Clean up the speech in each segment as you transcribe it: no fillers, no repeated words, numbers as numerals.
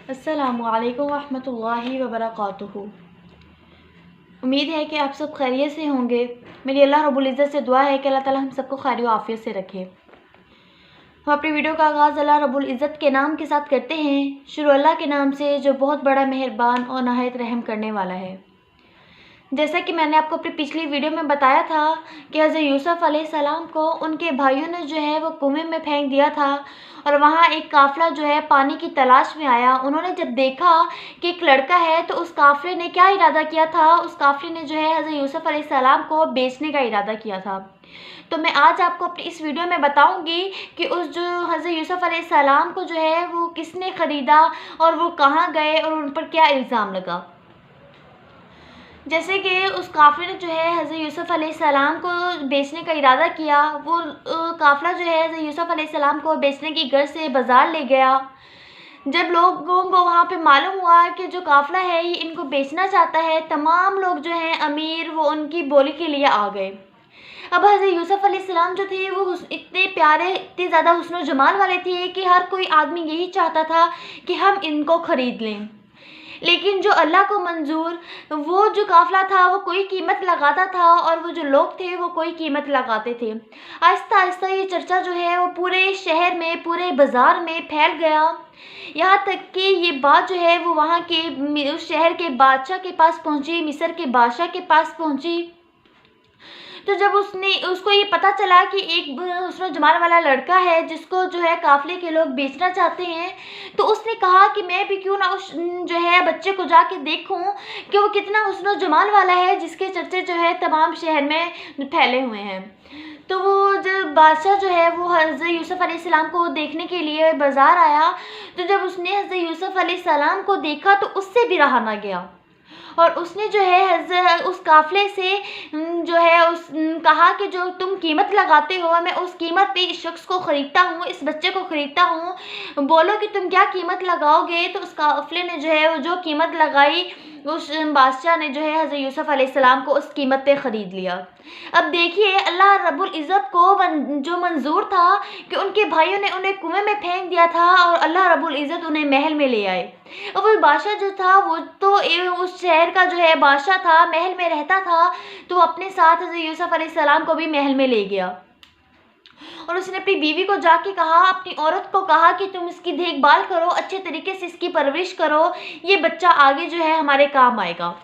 अस्सलामुअलैकुम वरहमतुल्लाहि वबरकातुहू। उम्मीद है कि आप सब खैरियत से होंगे। मेरी अल्लाह रब्बुल इज़्ज़त से दुआ है कि अल्लाह ताला हम सबको खैर व आफ़ियत से रखे। हम अपनी वीडियो का आगाज़ अल्लाह रब्बुल इज़्ज़त के नाम के साथ करते हैं। शुरू अल्लाह के नाम से जो बहुत बड़ा मेहरबान और नहायत रहम करने वाला है। जैसा कि मैंने आपको अपनी पिछली वीडियो में बताया था कि हज़रत यूसुफ़ अलैहिस्सलाम को उनके भाइयों ने जो है वो कुएं में फेंक दिया था और वहाँ एक काफ़िला जो है पानी की तलाश में आया। उन्होंने जब देखा कि एक लड़का है तो उस काफ़िले ने क्या इरादा किया था, उस काफ़िले ने जो है हज़रत यूसुफ़ अलैहिस्सलाम को बेचने का इरादा किया था। तो मैं आज आपको अपनी इस वीडियो में बताऊंगी कि उस जो हज़रत यूसुफ़ अलैहिस्सलाम को जो है वो किसने ख़रीदा और वो कहाँ गए और उन पर क्या इल्ज़ाम लगा। जैसे कि उस काफ़िले ने जो है हज़रत यूसुफ़ अलैहिस्सलाम को बेचने का इरादा किया। वो काफ़िला जो है हज़रत यूसुफ़ अलैहिस्सलाम को बेचने की गर्ज से बाज़ार ले गया। जब लोगों को वहाँ पे मालूम हुआ कि जो काफ़िला है ये इनको बेचना चाहता है, तमाम लोग जो हैं अमीर वो उनकी बोली के लिए आ गए। अब हज़रत यूसुफ़ अलैहिस्सलाम जो थे वो इतने प्यारे, इतने ज़्यादा हुस्न जमाल वाले थे कि हर कोई आदमी यही चाहता था कि हम इनको ख़रीद लें। लेकिन जो अल्लाह को मंजूर, वो जो काफ़िला था वो कोई कीमत लगाता था और वो जो लोग थे वो कोई कीमत लगाते थे। आहिस्ता आहिस्ता ये चर्चा जो है वो पूरे शहर में, पूरे बाज़ार में फैल गया। यहाँ तक कि ये बात जो है वो वहाँ के उस शहर के बादशाह के पास पहुँची, मिस्र के बादशाह के पास पहुँची। तो जब उसको ये पता चला कि एक हुस्न जमाल वाला लड़का है जिसको जो है काफ़िले के लोग बेचना चाहते हैं, तो उसने कहा कि मैं भी क्यों ना उस जो है बच्चे को जाके देखूं कि वो कितना हुस्न जमाल वाला है जिसके चर्चे जो है तमाम शहर में फैले हुए हैं। तो वो जब बादशाह जो है वो हज़रत यूसुफ़ अलैहिस्सलाम को देखने के लिए बाज़ार आया, तो जब उसने हज़रत यूसुफ़ अलैहिस्सलाम को देखा तो उससे भी रहा ना गया और उसने जो है उस काफ़िले से जो है कहा कि जो तुम कीमत लगाते हो मैं उस कीमत पे इस शख्स को ख़रीदता हूँ, इस बच्चे को ख़रीदता हूँ, बोलो कि तुम क्या कीमत लगाओगे। तो उस काफ़िले ने जो है वो जो कीमत लगाई, उस बादशाह ने जो है हज़रत यूसुफ़ अलैहिस्सलाम को उस कीमत पे ख़रीद लिया। अब देखिए अल्लाह रब्बुल इज़्ज़त को जो मंजूर था कि उनके भाइयों ने उन्हें कुएं में फेंक दिया था और अल्लाह रब्बुल इज़्ज़त उन्हें महल में ले आए। और वो बादशाह जो था वो तो उस शहर का जो है बादशाह था, महल में रहता था, तो अपने साथ हज़रत यूसुफ़ अलैहिस्सलाम को भी महल में ले गया और उसने अपनी बीवी को जाके कहा, अपनी औरत को कहा कि तुम इसकी देखभाल करो, अच्छे तरीके से इसकी परवरिश करो, ये बच्चा आगे जो है हमारे काम आएगा।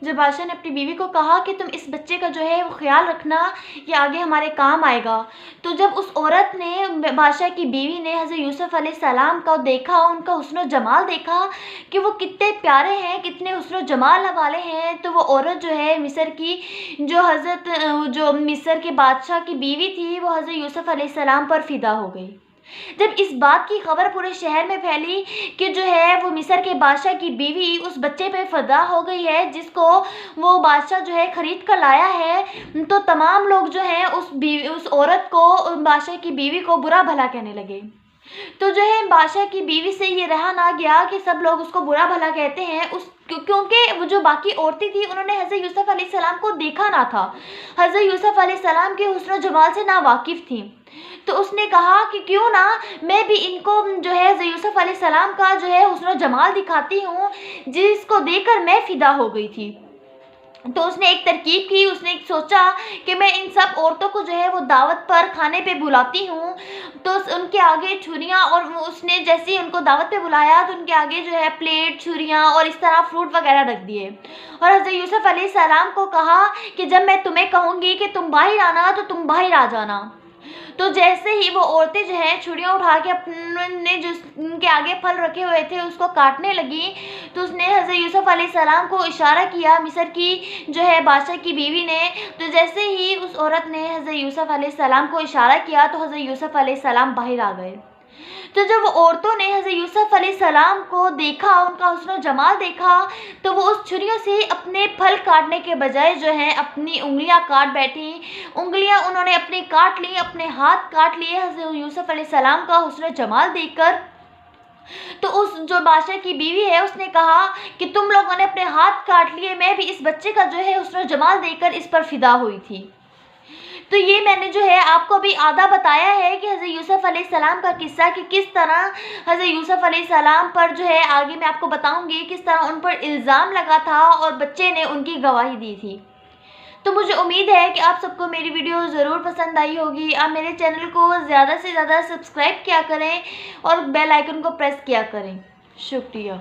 जब बादशाह ने अपनी बीवी को कहा कि तुम इस बच्चे का जो है वो ख्याल रखना, ये आगे हमारे काम आएगा, तो जब उस औरत ने, बादशाह की बीवी ने हज़रत यूसुफ़ अलैहिस्सलाम का देखा, उनका हुस्न जमाल देखा कि वो कितने प्यारे हैं, कितने हुस्न जमाल वाले हैं, तो वो औरत जो है मिस्र की, जो मिस्र के बादशाह की बीवी थी, वो हज़रत यूसुफ़ अलैहिस्सलाम पर फ़िदा हो गई। जब इस बात की खबर पूरे शहर में फैली कि जो है वो मिस्र के बादशाह की बीवी उस बच्चे पे फ़िदा हो गई है जिसको वो बादशाह जो है ख़रीद कर लाया है, तो तमाम लोग जो हैं उस औरत को, बादशाह की बीवी को बुरा भला कहने लगे। तो जो है बादशाह की बीवी से ये रहा ना गया कि सब लोग उसको बुरा भला कहते हैं, क्योंकि वो जो बाकी औरतें थी उन्होंने हज़रत यूसुफ़ अलैहिस्सलाम को देखा ना था, हज़रत यूसुफ़ अलैहिस्सलाम के हुस्न जमाल से ना वाकिफ़ थी। तो उसने कहा कि क्यों ना मैं भी इनको जो है हज़रत यूसुफ़ अलैहिस्सलाम का जो है हुस्न जमाल दिखाती हूँ, जिसको देखकर मैं फ़िदा हो गई थी। तो उसने एक तरकीब की, उसने सोचा कि मैं इन सब औरतों को जो है वो दावत पर खाने पे बुलाती हूँ, तो उनके आगे छुरियाँ, और उसने जैसे ही उनको दावत पे बुलाया तो उनके आगे जो है प्लेट, छुरियाँ और इस तरह फ्रूट वगैरह रख दिए और हज़रत यूसुफ़ अलैहिस्सलाम को कहा कि जब मैं तुम्हें कहूँगी कि तुम बाहर आना तो तुम बाहर आ जाना। तो जैसे ही वो औरतें जो हैं छुरियाँ उठा के अपने जो उनके आगे फल रखे हुए थे उसको काटने लगी, तो उसने हज़रत यूसुफ़ अलैहिस्सलाम को इशारा किया, मिस्र की जो है बादशाह की बीवी ने। तो जैसे ही उस औरत ने हज़रत यूसुफ़ अलैहिस्सलाम को इशारा किया तो हज़रत यूसुफ़ अलैहिस्सलाम बाहर आ गए। तो जब वो औरतों ने हज़रत यूसुफ़ अलैहिस्सलाम को देखा, उनका हुस्न जमाल देखा, तो वो उस छुरियों से अपने फल काटने के बजाय जो है अपनी उंगलियां काट बैठी। उंगलियां उन्होंने अपनी काट ली, अपने हाथ काट लिए हज़रत यूसुफ़ अलैहिस्सलाम का हुस्न जमाल देखकर। तो उस जो बादशाह की बीवी है उसने कहा कि तुम लोगों ने अपने हाथ काट लिए, मैं भी इस बच्चे का जो है हुस्न जमाल देखकर इस पर फ़िदा हुई थी। तो ये मैंने जो है आपको अभी आधा बताया है कि हज़रत यूसुफ अलैहिस्सलाम का किस्सा, कि किस तरह हज़रत यूसुफ अलैहिस्सलाम पर जो है, आगे मैं आपको बताऊंगी किस तरह उन पर इल्ज़ाम लगा था और बच्चे ने उनकी गवाही दी थी। तो मुझे उम्मीद है कि आप सबको मेरी वीडियो ज़रूर पसंद आई होगी। आप मेरे चैनल को ज़्यादा से ज़्यादा सब्सक्राइब किया करें और बेल आइकन को प्रेस किया करें। शुक्रिया।